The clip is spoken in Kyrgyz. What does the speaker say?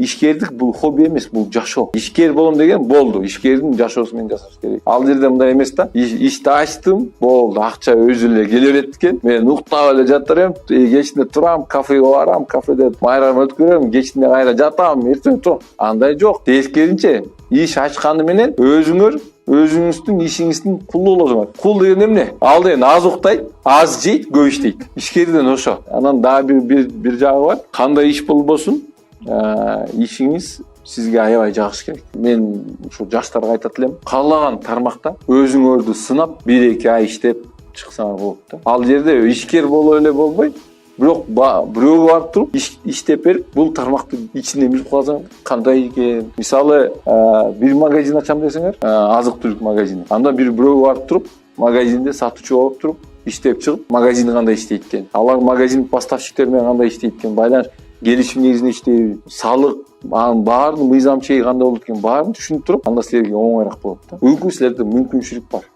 ишкердик бул хобби эмес, бул жашоо. Ишкер болом деген болду. Ишкердин жашоосу менен жашаш керек. Ал жерде мындай эмес да. Ишти ачтым, болду, акча өзү эле келе берет экен. Мен уктап эле жатыр эм, кечинде турам, кафеге барам, кафеде майрам өткөрөм, кечинде кайра жатам, эртең турам. Андай жок. Тескеринче, иш ачканы менен өзүңүздүн ишиңиздин кулу болосуңар. Кул деген эмне? Ал деген аз уктайт, аз жейт, көп иштейт. Ишкерден ошо. Анан дагы бир жагы бар. Кандай иш болбосун, ишиңиз сизге аябай жагыш керек. Мен ушу жаштарга айтат элем, каалаган тармакта өзүңөрдү сынап 1-2 ай иштеп чыксаңар болот да. Ал жерде ишкер боло эле болбой, бирок бирөөгө барып туруп иштеп берип, бул тармакты ичинде билип калсаң кандай экен. Мисалы, бир магазин ачам десеңер, азык-түлүк магазини. Анда бирөөгө барып туруп, магазинде сатуучу болуп туруп, иштеп чыгып, магазин кандай иштейт экен, алар магазин поставщиктер менен кандай иштейт экен, байланыш келишим негизинде иштейби, салык, анын баарын мыйзам чеги кандай болот экен, баарын түшүнүп туруп, анда силерге оңоюраак болот да. Бүгүнкү силерде мүмкүнчүлүк бар.